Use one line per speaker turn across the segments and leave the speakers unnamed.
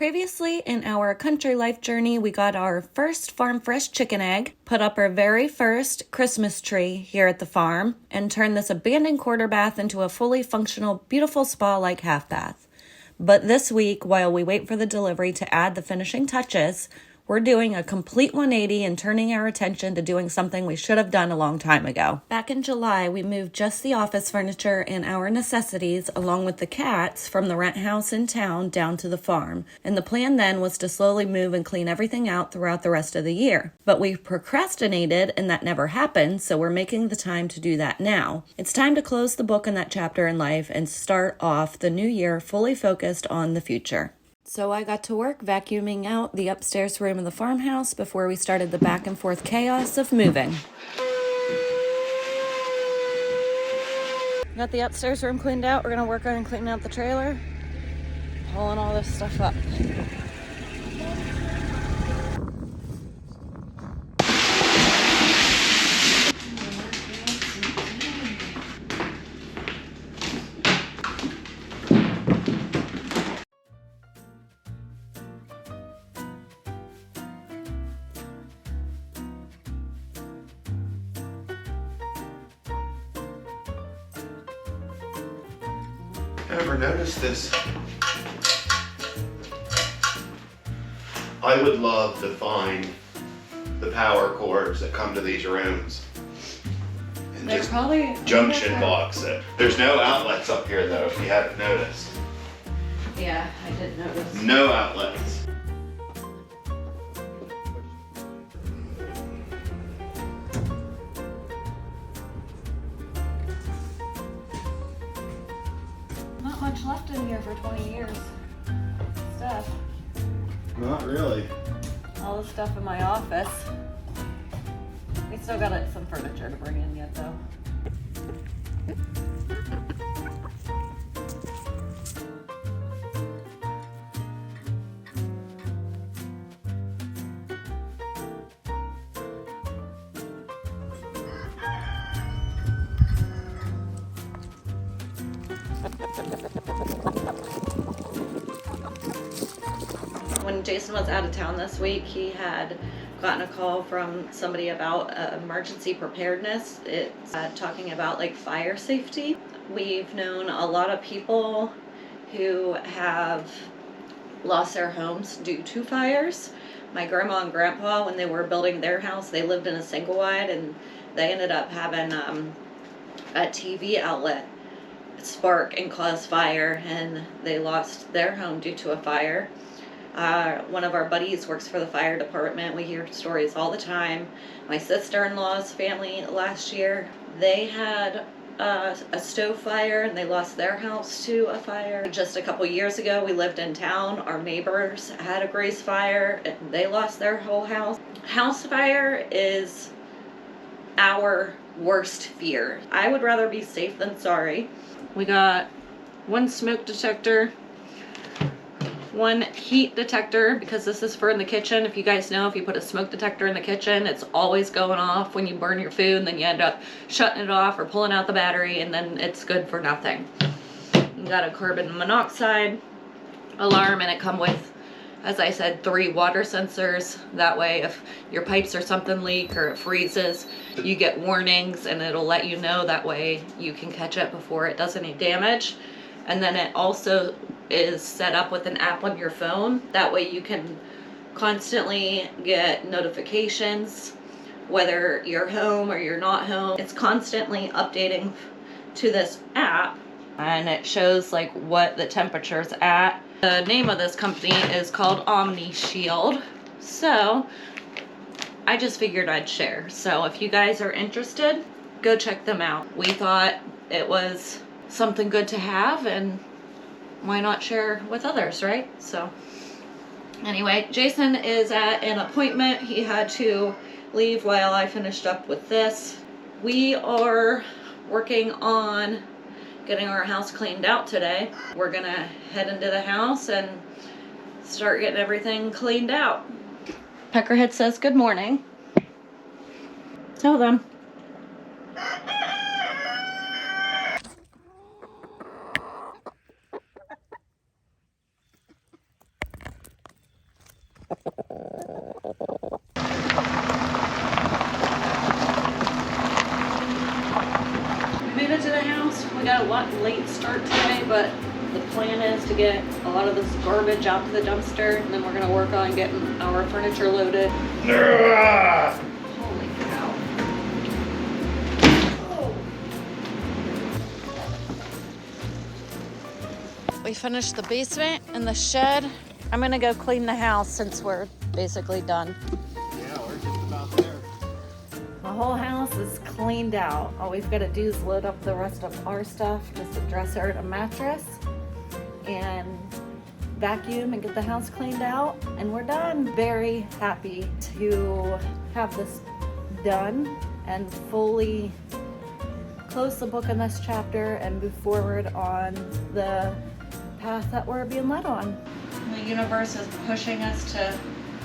Previously in our country life journey, we got our first farm fresh chicken egg, put up our very first Christmas tree here at the farm, and turned this abandoned quarter bath into a fully functional, beautiful spa-like half bath. But this week, while we wait for the delivery to add the finishing touches, we're doing a complete 180 and turning our attention to doing something we should have done a long time ago. Back in July, we moved just the office furniture and our necessities, along with the cats, from the rent house in town down to the farm. And the plan then was to slowly move and clean everything out throughout the rest of the year. But we procrastinated and that never happened, so we're making the time to do that now. It's time to close the book on that chapter in life and start off the new year fully focused on the future. So I got to work vacuuming out the upstairs room of the farmhouse before we started the back and forth chaos of moving. Got the upstairs room cleaned out. We're going to work on cleaning out the trailer, pulling all this stuff up.
Ever noticed this? I would love to find the power cords that come to these rooms and
They're
just
probably
junction box it. There's no outlets up here though, if you haven't noticed.
Yeah, I did notice.
No outlets.
Not much left in here for 20 years. Stuff.
Not really.
All the stuff in my office. We still got some furniture to bring in yet though. When Jason was out of town this week, he had gotten a call from somebody about emergency preparedness. It's talking about like fire safety. We've known a lot of people who have lost their homes due to fires. My grandma and grandpa, when they were building their house, they lived in a single wide and they ended up having a TV outlet spark and cause fire, and they lost their home due to a fire. One of our buddies works for the fire department. We hear stories all the time. My sister-in-law's family last year, they had a stove fire and they lost their house to a fire. Just a couple years ago, we lived in town. Our neighbors had a grease fire and they lost their whole house. House fire is our worst fear. I would rather be safe than sorry. We got one smoke detector, one heat detector, because this is for in the kitchen. If you guys know, if you put a smoke detector in the kitchen, it's always going off when you burn your food, and then you end up shutting it off or pulling out the battery, and then it's good for nothing. You got a carbon monoxide alarm, and it comes with, as I said, 3 water sensors. That way, if your pipes or something leak or it freezes, you get warnings and it'll let you know. That way you can catch it before it does any damage. And then it also is set up with an app on your phone. That way you can constantly get notifications, whether you're home or you're not home. It's constantly updating to this app, and it shows like what the temperature's at. The name of this company is called Omnishield. So I just figured I'd share. So if you guys are interested, go check them out. We thought it was something good to have, and why not share with others, right? So anyway, Jason is at an appointment. He had to leave while I finished up with this. We are working on getting our house cleaned out today. We're gonna head into the house and start getting everything cleaned out. Peckerhead says good morning. Tell them. what, late start today, but the plan is to get a lot of this garbage out to the dumpster, and then we're gonna work on getting our furniture loaded. Holy cow. We finished the basement and the shed. I'm gonna go clean the house since we're basically done.
Yeah, we're just about there.
The whole house is cleaned out. All we've got to do is load up the rest of our stuff, just a dresser and a mattress, and vacuum and get the house cleaned out, and we're done. Very happy to have this done and fully close the book on this chapter and move forward on the path that we're being led on. The universe is pushing us to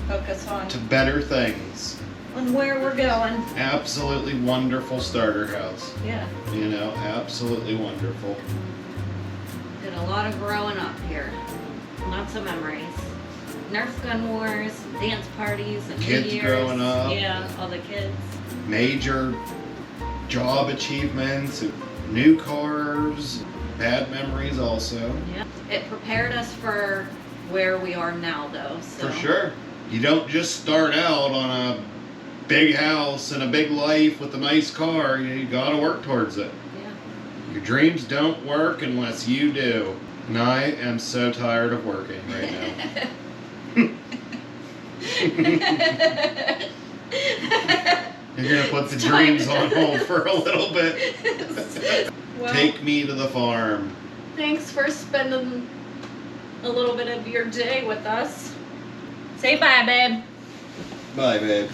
focus on
better things.
on where we're going.
Absolutely wonderful starter house.
Yeah.
You know, absolutely wonderful.
Did a lot of growing up here. Lots of memories. Nerf gun wars, dance parties, and
Kids
New Year's.
growing up.
Yeah, all the kids.
Major job achievements, new cars, bad memories also.
Yeah. It prepared us for where we are now, though. So.
For sure. You don't just start out on a big house and a big life with a nice car. You gotta work towards it.
Yeah.
Your dreams don't work unless you do. And I am so tired of working right now. You're gonna put the dreams on hold for a little bit.
Well,
Take me to the farm.
thanks for spending a little bit of your day with us. Say bye, babe.
Bye, babe.